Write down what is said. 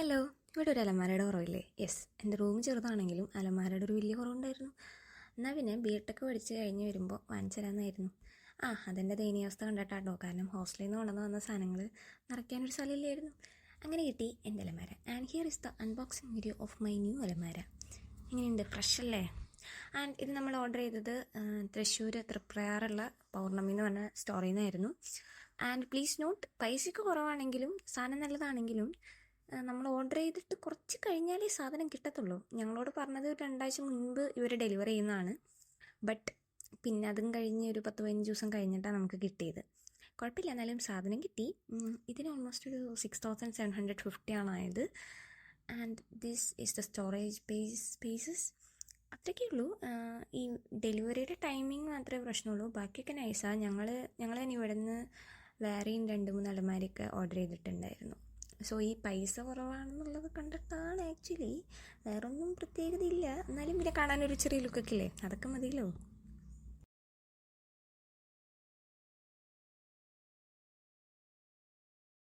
Hello, ഇവിടെ ഒരു അലമാരയുടെ കുറവില്ലേ? Yes, എൻ്റെ റൂം ചെറുതാണെങ്കിലും അലമാരയുടെ ഒരു വലിയ കുറവുണ്ടായിരുന്നു. എന്നാൽ പിന്നെ ബിടെക് പഠിച്ച് കഴിഞ്ഞ് വരുമ്പോൾ വാങ്ങിച്ചു തരാമെന്നായിരുന്നു. അതെൻ്റെ ദയനീയാവസ്ഥ കണ്ടിട്ടാട്ടോ. കാരണം ഹോസ്റ്റലിൽ നിന്ന് കൊണ്ടുവന്ന് വന്ന സാധനങ്ങൾ നിറയ്ക്കാനൊരു സ്ഥലമില്ലായിരുന്നു. അങ്ങനെ കിട്ടി എൻ്റെ അലമാര. And here is the unboxing video of my new അലമാര. ഇങ്ങനെയുണ്ട്, ഫ്രഷ് അല്ലേ? ആൻഡ് ഇത് നമ്മൾ ഓർഡർ ചെയ്തത് തൃശ്ശൂർ തൃപ്രയാറുള്ള പൗർണമി എന്ന് പറഞ്ഞ സ്റ്റോറിൽ നിന്നായിരുന്നു. ആൻഡ് പ്ലീസ് നോട്ട്, പൈസയ്ക്ക് കുറവാണെങ്കിലും സാധനം നല്ലതാണെങ്കിലും നമ്മൾ ഓർഡർ ചെയ്തിട്ട് കുറച്ച് കഴിഞ്ഞാലേ സാധനം കിട്ടത്തുള്ളൂ. ഞങ്ങളോട് പറഞ്ഞത് ഒരു 2 ആഴ്ച മുൻപ് ഇവർ ഡെലിവറി ചെയ്യുന്നതാണ്. ബട്ട് പിന്നെ അതും കഴിഞ്ഞ് ഒരു 10-15 ദിവസം കഴിഞ്ഞിട്ടാണ് നമുക്ക് കിട്ടിയത്. കുഴപ്പമില്ല, എന്നാലും സാധനം കിട്ടി. ഇതിന് ഓൾമോസ്റ്റ് ഒരു 6750 ആണ് ആയത്. And this is the storage spaces. അത്രയ്ക്കേ ഉള്ളൂ. ഈ ഡെലിവറിയുടെ ടൈമിങ് മാത്രമേ പ്രശ്നമുള്ളൂ. ബാക്കിയൊക്കെ നൈസാണ്. ഞങ്ങൾ തന്നെ ഇവിടെ നിന്ന് വേറെയും 2-3 അലമാരയൊക്കെ ഓർഡർ ചെയ്തിട്ടുണ്ടായിരുന്നു. സോ ഈ പൈസ കുറവാണെന്നുള്ളത് കണ്ടിട്ടാണ് ആക്ച്വലി. വേറൊന്നും പ്രത്യേകത ഇല്ല. എന്നാലും പിന്നെ കാണാനൊരു ചെറിയ ലുക്കൊക്കെ ഇല്ലേ, അതൊക്കെ മതിയല്ലോ.